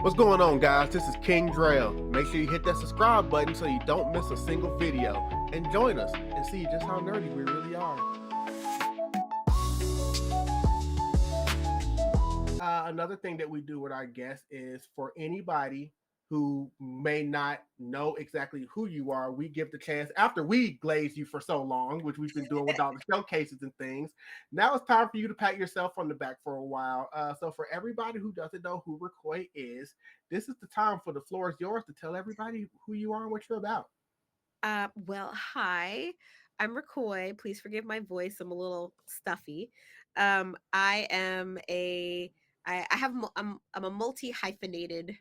What's going on, guys? This is King Drell. Make sure you hit that subscribe button so you don't miss a single video. And join us and see just how nerdy we really are. Another thing that we do with our guests is for anybody who may not know exactly who you are, we give the chance after we glaze you for so long, which we've been doing with all the showcases and things. Now it's time for you to pat yourself on the back for a while. So for everybody who doesn't know who Roquois is, this is the time for the floor is yours to tell everybody who you are and what you're about. Well, hi, I'm Roquois. Please forgive my voice. I'm a little stuffy. I am I have, I'm a multi hyphenated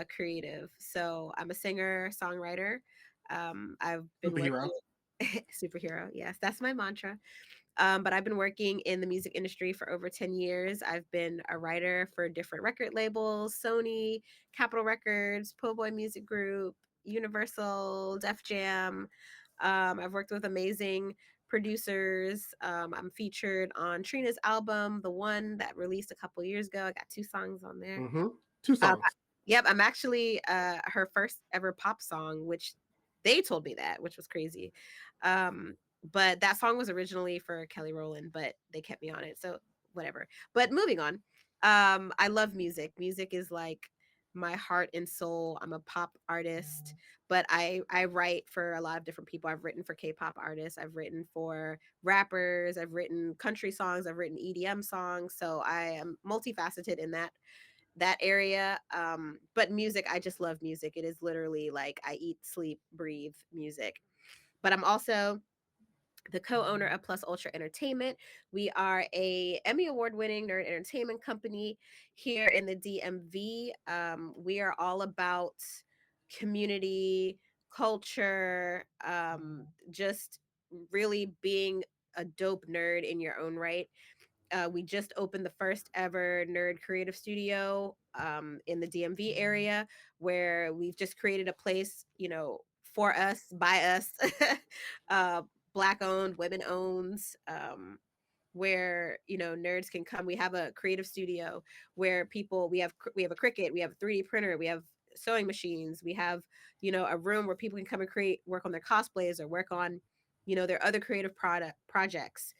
creative. So I'm a singer, songwriter. I've been Superhero. working superhero. Yes, that's my mantra. But I've been working in the music industry for over 10 years. I've been a writer for different record labels, Sony, Capitol Records, Po' Boy Music Group, Universal, Def Jam. I've worked with amazing producers. I'm featured on Trina's album, the one that released a couple years ago. I got 2 songs on there. Mm-hmm. Two Um, songs. yep, I'm actually her first ever pop song, which they told me that, which was crazy. Um, but that song was originally for Kelly Rowland, but they kept me on it, so whatever. But moving on, I love music. Music is like my heart and soul. I'm a pop artist, but I write for a lot of different people. I've written for K-pop artists. I've written for rappers. I've written country songs. I've written EDM songs. So I am multifaceted in that area. But music, I just love music. It is literally like I eat, sleep, breathe music. But I'm also the co-owner of Plus Ultra Entertainment. We are a Emmy award-winning nerd entertainment company here in the DMV. We are all about community, culture, just really being a dope nerd in your own right. We just opened the first ever nerd creative studio in the DMV area, where we've just created a place, for us, by us, uh, Black owned, women owned, where nerds can come. We have a creative studio where we have a Cricut, we have a 3D printer, we have sewing machines, we have a room where people can come and work on their cosplays or work on their other creative product projects.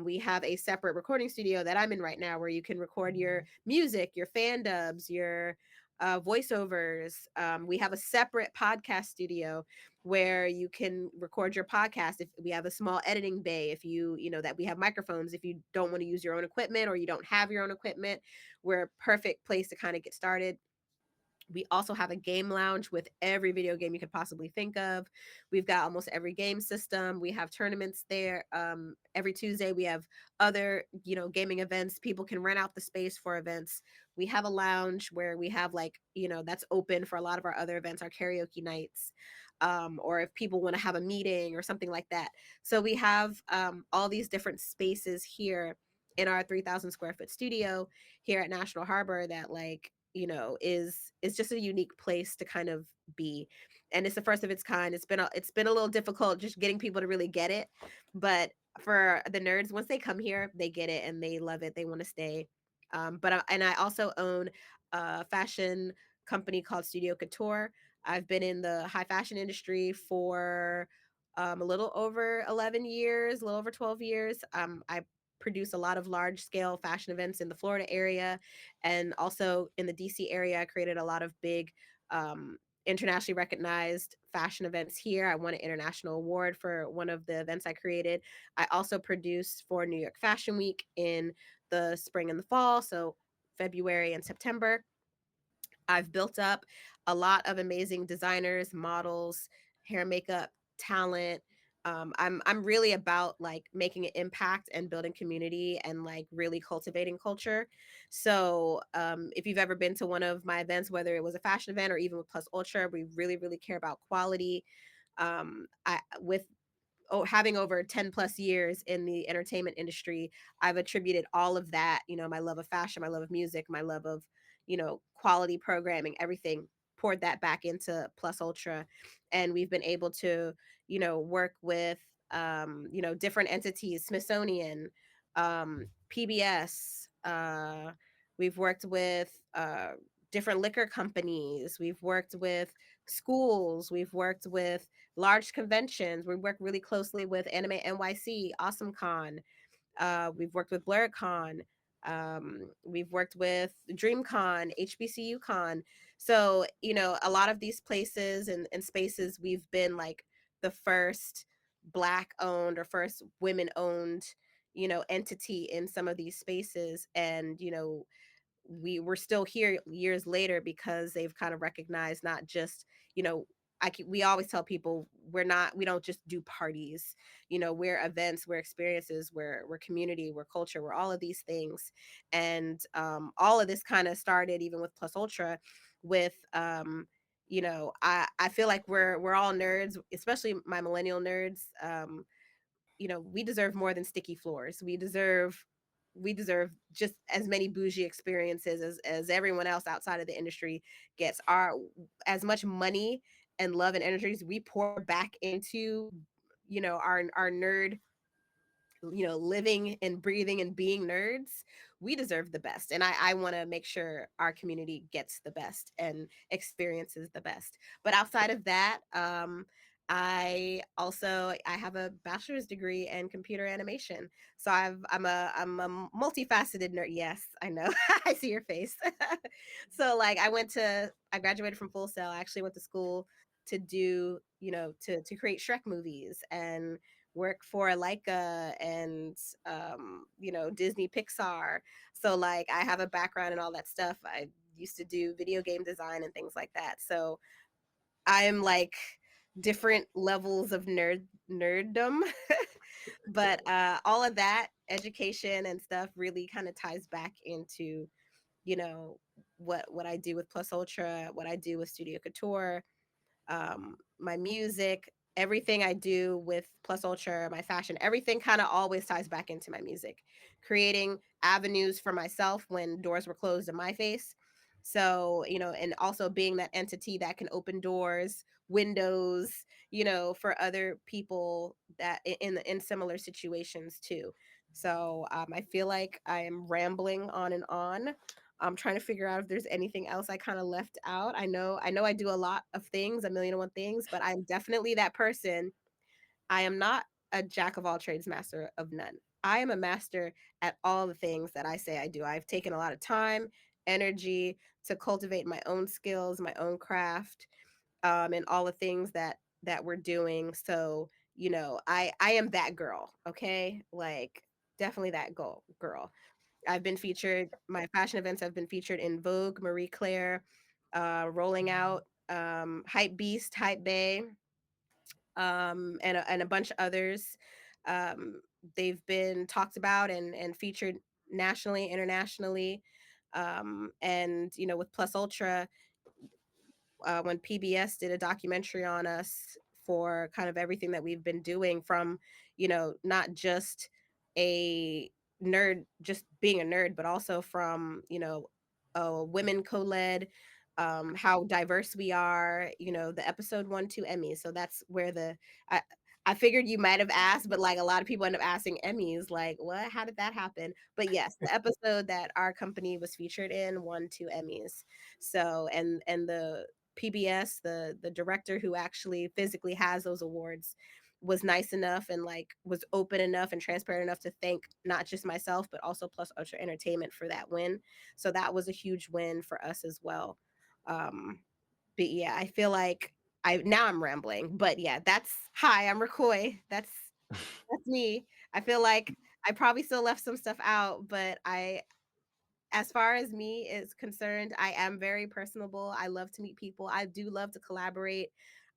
We have a separate recording studio that I'm in right now where you can record your music, your fan dubs, your voiceovers. We have a separate podcast studio where you can record your podcast. If we have a small editing bay, if that we have microphones, if you don't want to use your own equipment or you don't have your own equipment, we're a perfect place to kind of get started. We also have a game lounge with every video game you could possibly think of. We've got almost every game system. We have tournaments there. Every Tuesday, we have other, gaming events. People can rent out the space for events. We have a lounge where we have that's open for a lot of our other events, our karaoke nights, or if people want to have a meeting or something like that. So we have all these different spaces here in our 3,000 square foot studio here at National Harbor that is just a unique place to kind of be. And it's the first of its kind. It's been a little difficult just getting people to really get it, but for the nerds, once they come here, they get it and they love it, they want to stay. And I also own a fashion company called Studio Couture. I've been in the high fashion industry for a little over 11 years, a little over 12 years. I produce a lot of large scale fashion events in the Florida area and also in the DC area. I created a lot of big internationally recognized fashion events here. I won an international award for one of the events I created. I also produced for New York Fashion Week in the spring and the fall, so February and September. I've built up a lot of amazing designers, models, hair and makeup talent. I'm really about like making an impact and building community and like really cultivating culture. So if you've ever been to one of my events, whether it was a fashion event or even with Plus Ultra, we really really care about quality. I with having over 10 plus years in the entertainment industry, I've attributed all of that, my love of fashion, my love of music, my love of, quality programming, everything, poured that back into Plus Ultra. And we've been able to, work with, different entities, Smithsonian, PBS. We've worked with different liquor companies. We've worked with schools. We've worked with large conventions. We work really closely with Anime NYC, Awesome Con. We've worked with BlurredCon. We've worked with DreamCon, HBCU Con. So, a lot of these places and spaces, we've been like the first Black owned or first women owned, entity in some of these spaces. And, we're still here years later because they've kind of recognized not just, you know we always tell people we don't just do parties. We're events, we're experiences, we're community, we're culture, we're all of these things. And all of this kind of started even with Plus Ultra, with I feel like we're all nerds, especially my millennial nerds. We deserve more than sticky floors. We deserve just as many bougie experiences as everyone else outside of the industry gets. Our As much money and love and energies we pour back into our nerd, living and breathing and being nerds, we deserve the best. And I want to make sure our community gets the best and experiences the best. But outside of that, I have a bachelor's degree in computer animation. So I'm a multifaceted nerd. Yes, I know. I see your face. So like I graduated from Full Sail. I actually went to school to do, to create Shrek movies and work for Leica and Disney Pixar. So like I have a background in all that stuff. I used to do video game design and things like that. So I'm like different levels of nerddom. But all of that education and stuff really kind of ties back into, you know, what I do with Plus Ultra, what I do with Studio Couture, my music, everything I do with Plus Ultra, my fashion, everything kind of always ties back into my music, creating avenues for myself when doors were closed in my face. So, and also being that entity that can open doors, windows, for other people that in similar situations too. So, I feel like I am rambling on and on. I'm trying to figure out if there's anything else I kind of left out. I know I do a lot of things, a million and one things, but I'm definitely that person. I am not a jack of all trades, master of none. I am a master at all the things that I say I do. I've taken a lot of time, energy to cultivate my own skills, my own craft, and all the things that we're doing. So, I am that girl, okay? Like definitely that girl. I've been featured. My fashion events have been featured in Vogue, Marie Claire, Rolling Out, Hype Beast, Hype Bay, and a bunch of others. Um, they've been talked about and featured nationally, internationally, and with Plus Ultra, when PBS did a documentary on us for kind of everything that we've been doing, from, not just a nerd, just being a nerd, but also from, a women co-led, how diverse we are, the episode 1-2 Emmys. So that's where I, I figured you might have asked, but like a lot of people end up asking Emmys, like, what? How did that happen? But yes, the episode that our company was featured in won 2 Emmys. So and the PBS, the director who actually physically has those awards, was nice enough and like was open enough and transparent enough to thank not just myself but also Plus Ultra Entertainment for that win. So that was a huge win for us as well. Um, but yeah, I feel like I'm rambling, but yeah, I'm Roquois. That's me. I feel like I probably still left some stuff out, but as far as me is concerned, I am very personable. I love to meet people. I do love to collaborate.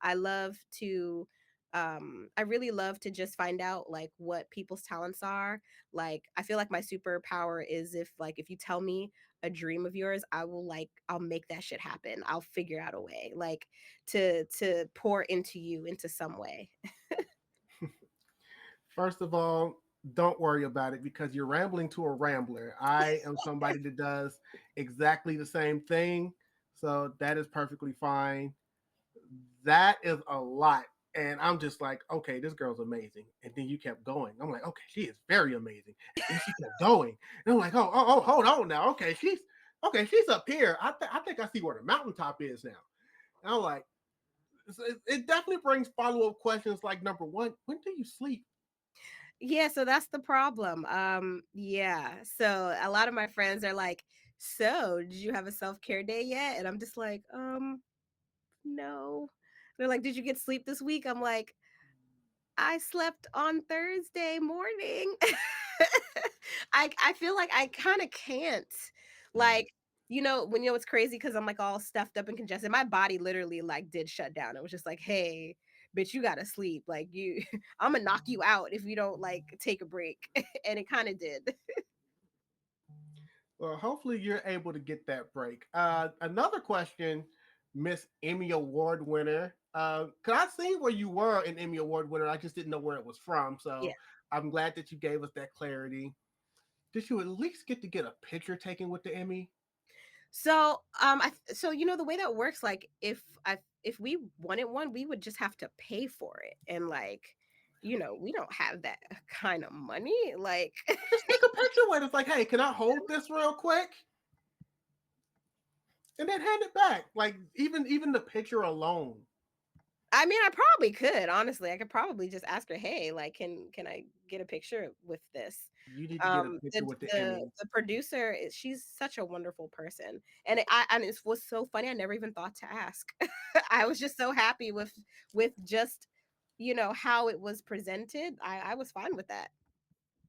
I love to I really love to just find out like what people's talents are. Like I feel like my superpower is if you tell me a dream of yours, I'll make that shit happen. I'll figure out a way like to pour into you into some way. First of all, don't worry about it because you're rambling to a rambler. I am somebody that does exactly the same thing. So that is perfectly fine. That is a lot. And I'm just like, okay, this girl's amazing. And then you kept going. I'm like, okay, she is very amazing. And then she kept going. And I'm like, oh, hold on now. Okay, okay, she's up here. I think I see where the mountaintop is now. And I'm like, it definitely brings follow up questions like number one, when do you sleep? Yeah, so that's the problem. Yeah. So a lot of my friends are like, "So, did you have a self-care day yet?" And I'm just like, no." They're like, "Did you get sleep this week?" I'm like, "I slept on Thursday morning." I feel like I kind of can't. Like, when it's crazy because I'm like all stuffed up and congested. My body literally like did shut down. It was just like, "Hey, bitch, you gotta sleep. Like you, I'm gonna knock you out if you don't like take a break." And it kind of did. Well, hopefully you're able to get that break. Another question, Miss Emmy Award winner. Cause I seen where you were an Emmy Award winner. I just didn't know where it was from. Yeah. So I'm glad that you gave us that clarity. Did you at least get a picture taken with the Emmy? So, so the way that works, like if we wanted one, we would just have to pay for it, and like, we don't have that kind of money. Like, Just take a picture with us. Like, hey, can I hold this real quick? And then hand it back. Like even the picture alone. I mean, I probably could, honestly. I could probably just ask her, "Hey, like, can I get a picture with this?" You need to get a picture with the Emmy. The producer she's such a wonderful person, and it was so funny. I never even thought to ask. I was just so happy with just how it was presented. I was fine with that.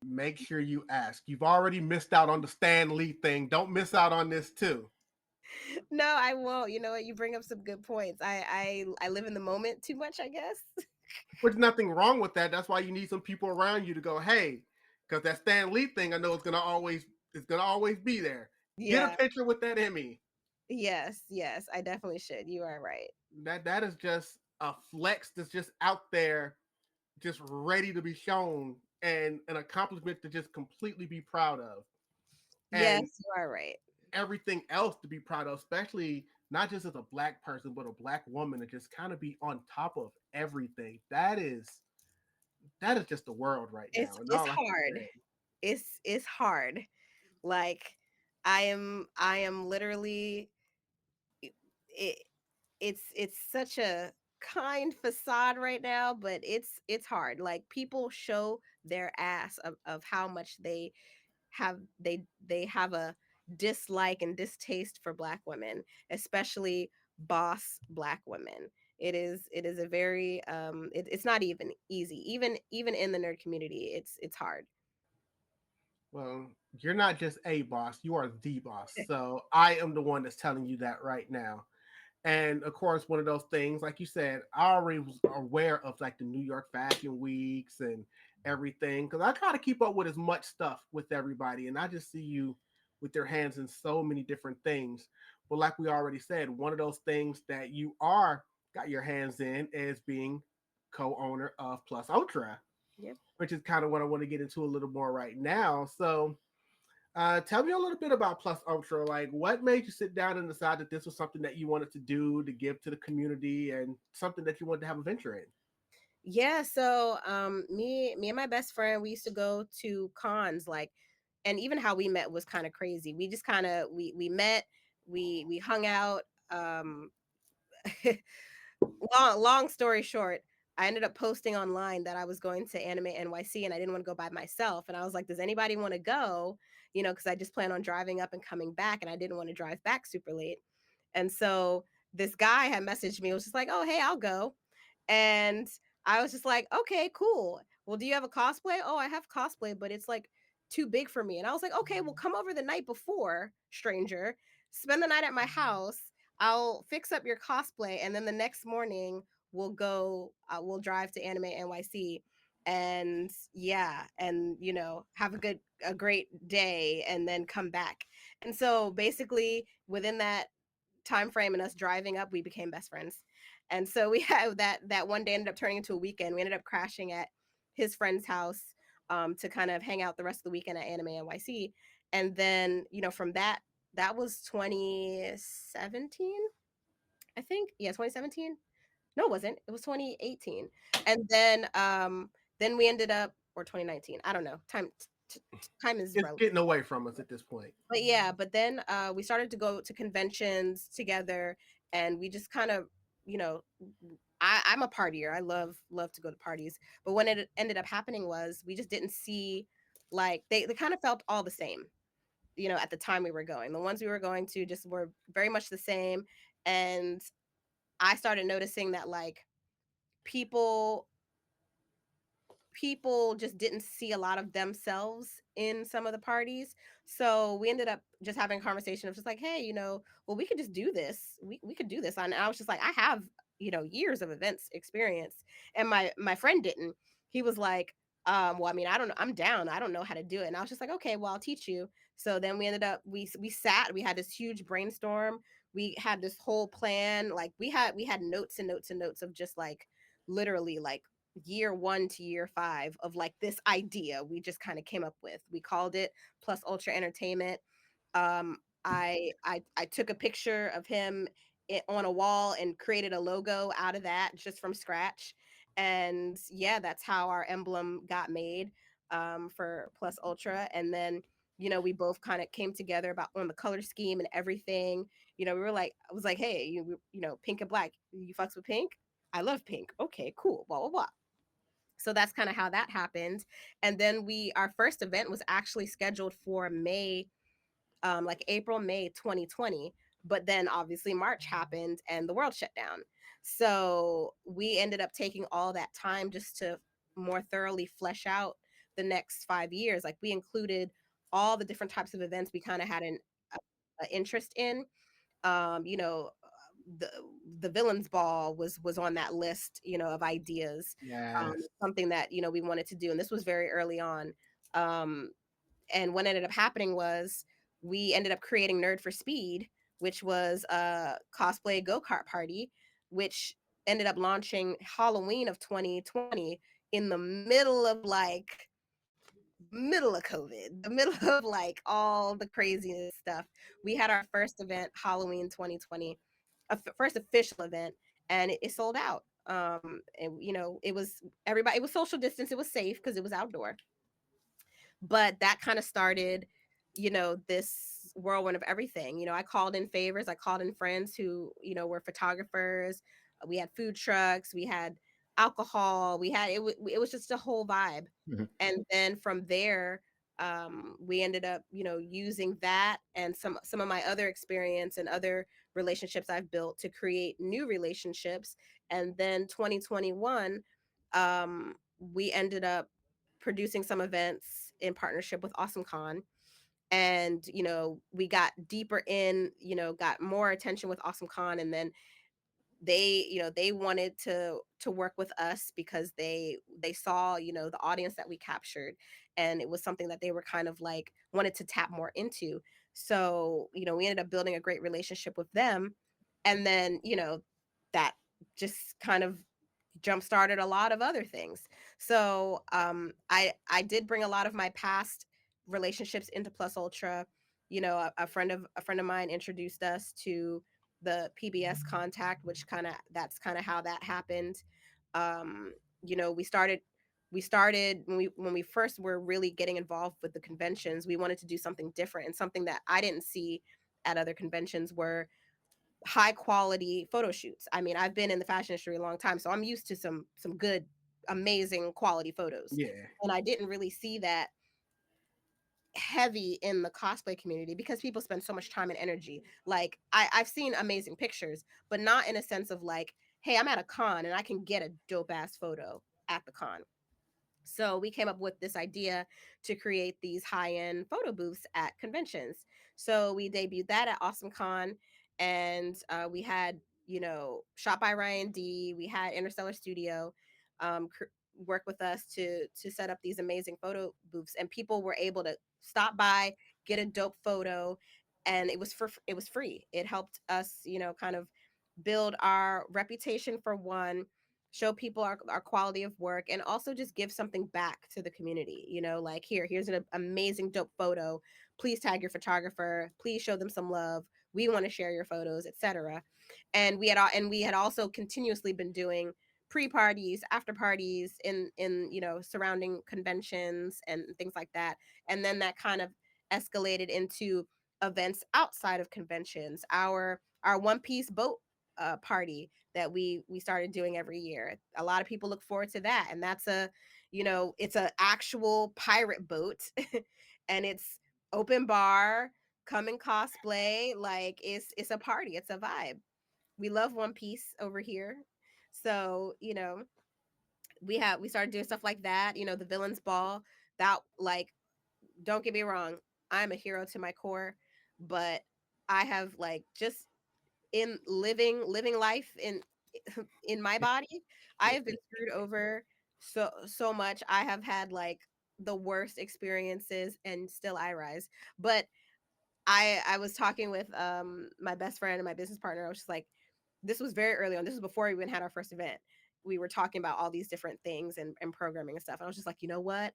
Make sure you ask. You've already missed out on the Stan Lee thing. Don't miss out on this too. No, I won't. You know what? You bring up some good points. I live in the moment too much, I guess. There's nothing wrong with that. That's why you need some people around you to go, hey, because that Stan Lee thing, I know it's gonna always be there. Get a Yeah. picture with that Emmy. Yes. Yes. I definitely should. You are right. That is just a flex that's just out there, just ready to be shown, and an accomplishment to just completely be proud of. Yes, And you are right. everything else to be proud of, especially not just as a black person, but a black woman to just kind of be on top of everything. That is just the world right now. And It's all I can hard. say, It's hard. Like I am literally it it's such a kind facade right now, but it's hard. Like people show their ass of how much they have a dislike and distaste for black women, especially boss black women. It is a very it's not even easy. Even in the nerd community, it's hard. well, you're not just a boss, you are the boss. So I am the one that's telling you that right now. And of course, one of those things, like you said, I already was aware of like the New York Fashion Weeks and everything because I try to keep up with as much stuff with everybody. And I just see you with your hands in so many different things. But like we already said, one of those things that you are got your hands in is being co-owner of Plus Ultra, Yep. which is kind of what I want to get into a little more right now. So tell me a little bit about Plus Ultra. Like, what made you sit down and decide that this was something that you wanted to do to give to the community and something that you wanted to have a venture in? Yeah, so me and my best friend, we used to go to cons, like, and even how we met was kind of crazy. We just kind of we met, we hung out. Long story short, I ended up posting online that I was going to Anime NYC and I didn't want to go by myself. And I was like, does anybody want to go? Because I just plan on driving up and coming back, and I didn't want to drive back super late. And so this guy had messaged me, it was just like, oh, hey, I'll go. And I was just like, okay, cool. Well, do you have a cosplay? Oh, I have cosplay, but it's like too big for me. And I was like, okay, well, come over the night before, stranger, spend the night at my house. I'll fix up your cosplay. And then the next morning, we'll drive to Anime NYC. And yeah, and have a great day and then come back. And so basically, within that time frame and us driving up, we became best friends. And so we had that one day ended up turning into a weekend. We ended up crashing at his friend's house to kind of hang out the rest of the weekend at Anime NYC. And then, from that was 2017, I think. Yeah, 2017. No, it wasn't. It was 2018. And then we ended up, or 2019. I don't know. Time. time is It's relative. getting away from us at this point. But yeah, but then we started to go to conventions together, and we just kind of, you know, I'm a partier. I love to go to parties. But when it ended up happening was we just didn't see, like, they kind of felt all the same, you know, at the time we were going. The ones we were going to just were very much the same. And I started noticing that, like, people people just didn't see a lot of themselves in some of the parties. So we ended up just having a conversation of just like, hey, you know, well, we could just do this. We could do this. And I was just like, I have, you know, years of events experience. And my friend didn't. He was like, well, I mean, I don't know. I'm down. I don't know how to do it. And I was just like, okay, well, I'll teach you. So then we ended up, we sat, we had this huge brainstorm. We had this whole plan. Like we had notes and notes and notes of just like literally like year 1 to year 5 of like this idea we just kind of came up with. We called it Plus Ultra Entertainment. I took a picture of him on a wall and created a logo out of that just from scratch. And yeah, that's how our emblem got made, for Plus Ultra. And then, you know, we both kind of came together about on the color scheme and everything. You know, we were like, I was like, hey, you know, pink and black, you fucks with pink? I love pink. Okay, cool. Blah blah blah. So that's kind of how that happened. And then our first event was actually scheduled for May, like April May 2020. But then obviously March happened and the world shut down. So we ended up taking all that time just to more thoroughly flesh out the next 5 years. Like we included all the different types of events we kind of had a interest in. You know, the the villains ball was on that list, you know, of ideas. Yes. Something that, you know, we wanted to do, and this was very early on. um and what ended up happening was we ended up creating Nerd for Speed, which was a cosplay go-kart party, which ended up launching Halloween of 2020, in the middle of like middle of COVID, the middle of like all the craziness stuff. We had our first event, Halloween 2020, first official event, and it sold out. And you know, it was everybody. It was social distance. It was safe because it was outdoor. But that kind of started, you know, this whirlwind of everything. You know, I called in favors. I called in friends who, you know, were photographers. We had food trucks. We had alcohol. We had it was just a whole vibe. Mhm. And then from there, we ended up, you know, using that and some of my other experience and other relationships I've built to create new relationships. And then 2021, we ended up producing some events in partnership with AwesomeCon. And, you know, we got deeper in, you know, got more attention with AwesomeCon. And then they, you know, they wanted to work with us because they saw, you know, the audience that we captured, and it was something that they were kind of like wanted to tap more into. So, you know, we ended up building a great relationship with them. And then, you know, that just kind of jump started a lot of other things. So I did bring a lot of my past relationships into Plus Ultra. You know, a friend of mine introduced us to the PBS contact, which that's kind of how that happened. Um, you know, we started when we first were really getting involved with the conventions. We wanted to do something different, and something that I didn't see at other conventions were high quality photo shoots. I mean, I've been in the fashion industry a long time, so I'm used to some good, amazing quality photos. Yeah. And I didn't really see that heavy in the cosplay community because people spend so much time and energy. Like I've seen amazing pictures, but not in a sense of like, hey, I'm at a con and I can get a dope ass photo at the con. So we came up with this idea to create these high-end photo booths at conventions. So we debuted that at AwesomeCon, and we had, you know, Shot by Ryan D. We had Interstellar Studio work with us to set up these amazing photo booths, and people were able to stop by, get a dope photo, and it was free. It helped us, you know, kind of build our reputation for one, show people our quality of work, and also just give something back to the community. You know, like here's an amazing dope photo, please tag your photographer, please show them some love, we want to share your photos, etc. And we had also continuously been doing pre-parties, after parties, in surrounding conventions and things like that. And then that kind of escalated into events outside of conventions. Our One Piece boat party that we started doing every year. A lot of people look forward to that, and that's it's a actual pirate boat, and it's open bar. Come and cosplay, like it's a party, it's a vibe. We love One Piece over here. So, we started doing stuff like that, the villains ball. That, like, don't get me wrong, I'm a hero to my core, but I have, like, just in living life in my body, I have been screwed over so much. I have had, like, the worst experiences, and still I rise. But I was talking with my best friend and my business partner. I was just like, this was very early on. This was before we even had our first event. We were talking about all these different things and programming and stuff. And I was just like, you know what?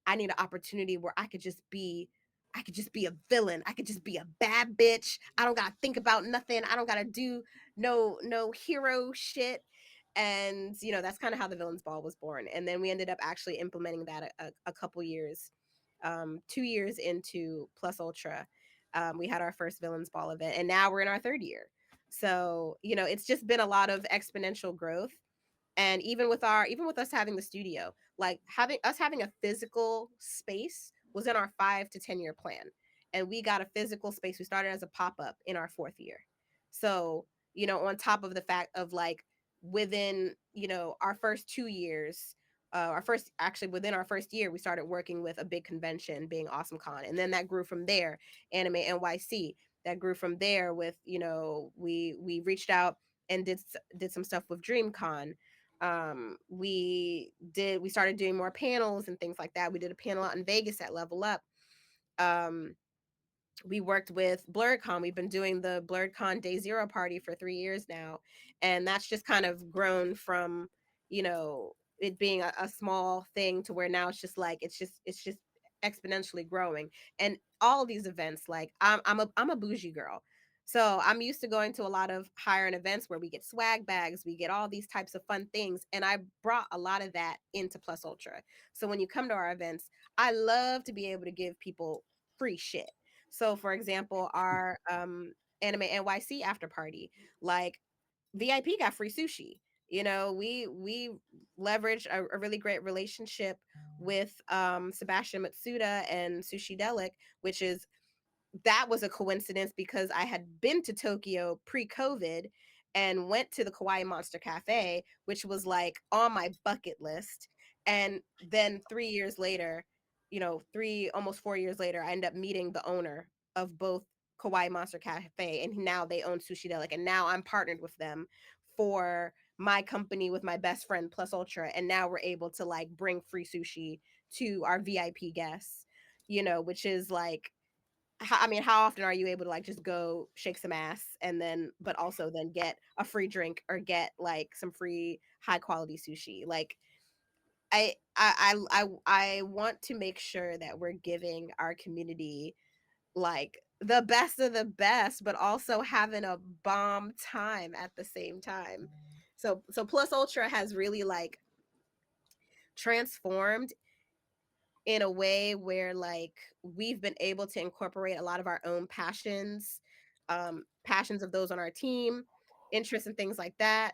I need an opportunity where I could just be a villain. I could just be a bad bitch. I don't gotta think about nothing. I don't gotta do no hero shit. And that's kind of how the Villains Ball was born. And then we ended up actually implementing that a couple years, 2 years into Plus Ultra. We had our first Villains Ball event, and now we're in our third year. So it's just been a lot of exponential growth. And even with us having the studio, like having a physical space was in our 5 to 10 year plan. And we got a physical space. We started as a pop-up in our fourth year. So on top of the fact of, like, within our first 2 years, our first actually within our first year, we started working with a big convention, being Awesome Con, and then that grew from there. Anime NYC, that grew from there with we reached out and did some stuff with DreamCon. We started doing more panels and things like that. We did a panel out in Vegas at Level Up. um we worked with BlurredCon. We've been doing the BlurredCon Day Zero party for 3 years now, and that's just kind of grown from it being a small thing to where now it's just exponentially growing. And all of these events, like, I'm a bougie girl, so I'm used to going to a lot of higher end events where we get swag bags, we get all these types of fun things, and I brought a lot of that into Plus Ultra. So when you come to our events, I love to be able to give people free shit. So, for example, our Anime NYC after party, like, VIP got free sushi. We leveraged a really great relationship with Sebastian Matsuda and Sushi Delic, which is that was a coincidence because I had been to Tokyo pre-COVID and went to the Kawaii Monster Cafe, which was, like, on my bucket list. And then 3 years later, almost 4 years later, I ended up meeting the owner of both Kawaii Monster Cafe, and now they own Sushi Delic, and now I'm partnered with them for my company with my best friend Plus Ultra, and now we're able to, like, bring free sushi to our VIP guests, which is like, I mean, how often are you able to, like, just go shake some ass and then, but also then get a free drink or get, like, some free high quality sushi? Like, I want to make sure that we're giving our community, like, the best of the best, but also having a bomb time at the same time. So Plus Ultra has really, like, transformed in a way where, like, we've been able to incorporate a lot of our own passions of those on our team, interests and things like that,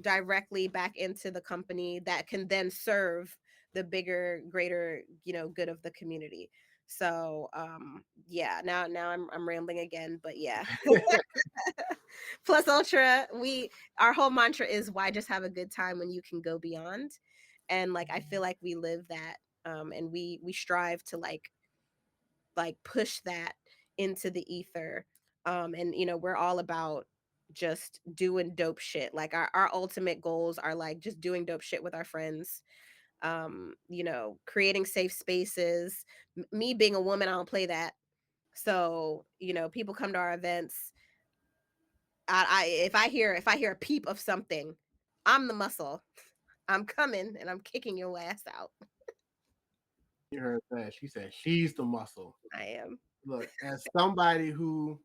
directly back into the company that can then serve the bigger, greater, good of the community. So yeah, now I'm rambling again, but yeah. Plus Ultra, our whole mantra is, why just have a good time when you can go beyond? And, like, I feel like we live that, and we strive to, like push that into the ether. And we're all about just doing dope shit. Like, our ultimate goals are, like, just doing dope shit with our friends, creating safe spaces. Me being a woman, I don't play that. So people come to our events. If I hear a peep of something, I'm the muscle. I'm coming and I'm kicking your ass out. You heard that. She said she's the muscle. I am. Look, as somebody who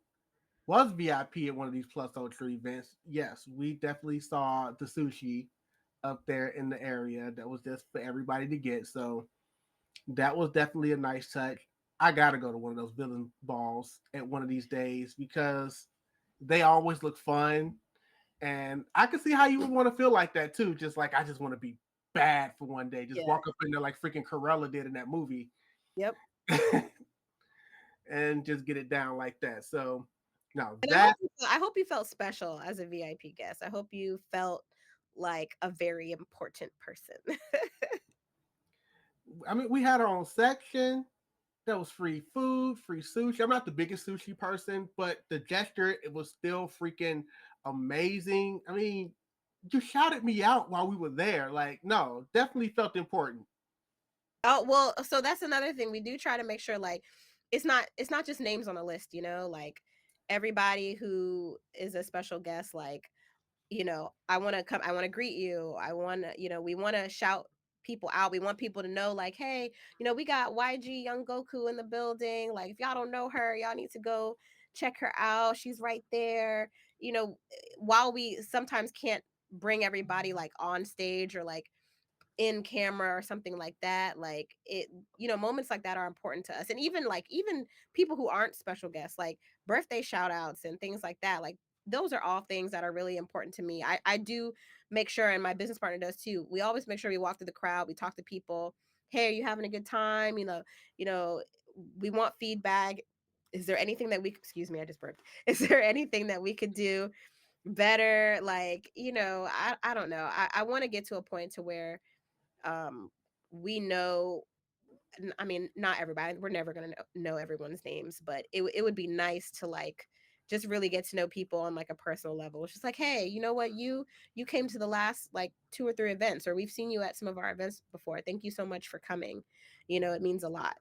was VIP at one of these Plus Ultra events, yes, we definitely saw the sushi. up there in the area that was just for everybody to get. So that was definitely a nice touch. I gotta go to one of those villain balls at one of these days because they always look fun. And I can see how you would want to feel like that too. Just like I just want to be bad for one day. Just Yeah. walk up in there like freaking Corella did in that movie. Yep. And just get it down like that. So no, And that I hope you felt special as a VIP guest. I hope you felt like a very important person. I mean, we had our own section. There was free food, free sushi. I'm not the biggest sushi person, but the gesture, it was still freaking amazing. I mean, you shouted me out while we were there. Like, no, definitely felt important. Oh, well, so that's another thing. We do try to make sure like it's not just names on a list, you know, like everybody who is a special guest, like, you know, I want to come, I want to greet you. I want to, you know, we want to shout people out. We want people to know, like, hey, you know, we got YG Young Goku in the building. Like, if y'all don't know her, y'all need to go check her out. She's right there. You know, while we sometimes can't bring everybody like on stage or like in camera or something like that, like it, you know, moments like that are important to us. And even like even people who aren't special guests, like birthday shout outs and things like that, like those are all things that are really important to me. I do make sure, and my business partner does too, we always make sure we walk through the crowd, we talk to people. Hey, are you having a good time? You know, we want feedback. Is there anything that we, excuse me, I just burped, is there anything that we could do better? Like, you know, I don't know, I want to get to a point to where um we know, I mean, not everybody, we're never going to know everyone's names, but it would be nice to like just really get to know people on like a personal level. It's just like, hey, you know what, you came to the last like 2 or 3 events, or we've seen you at some of our events before, thank you so much for coming. You know, it means a lot.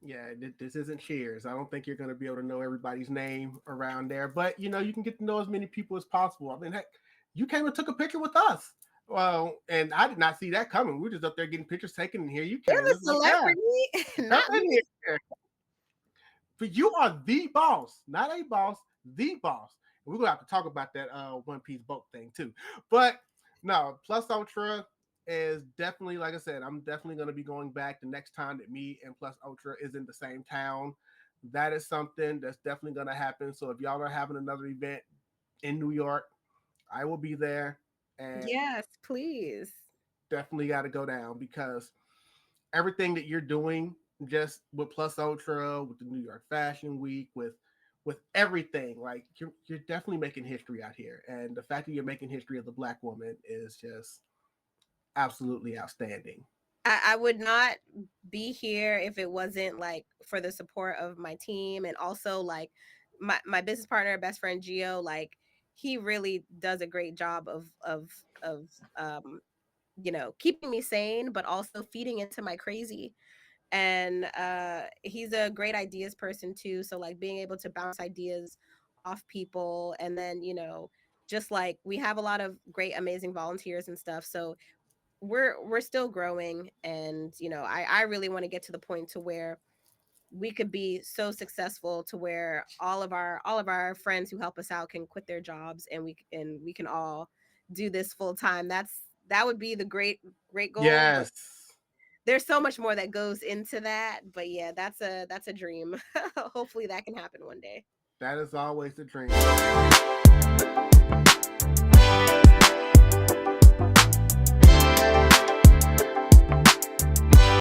Yeah, this isn't Cheers. I don't think you're going to be able to know everybody's name around there, but you know, you can get to know as many people as possible. I mean, heck, you came and took a picture with us. Well, and I did not see that coming. We were just up there getting pictures taken, and here you came. You're the celebrity, not me. But you are the boss, not a boss, the boss. And we're gonna have to talk about that One Piece boat thing too. But no, Plus Ultra is definitely, like I said, I'm definitely gonna be going back the next time that me and Plus Ultra is in the same town. That is something that's definitely gonna happen. So if y'all are having another event in New York, I will be there. And Yes, please. definitely got to go down because everything that you're doing just with Plus Ultra, with the New York Fashion Week, with everything, like you're definitely making history out here. And the fact that you're making history as a Black woman is just absolutely outstanding. I would not be here if it wasn't like for the support of my team, and also like my business partner, best friend Gio, like he really does a great job of you know, keeping me sane, but also feeding into my crazy. And he's a great ideas person too. So like being able to bounce ideas off people, and then, you know, just like we have a lot of great, amazing volunteers and stuff. So we're still growing, and you know, I really want to get to the point to where we could be so successful to where all of our friends who help us out can quit their jobs, and we can all do this full time. That would be the great goal, but Yes, there's so much more that goes into that. But yeah, that's a dream. Hopefully that can happen one day. that is always the dream.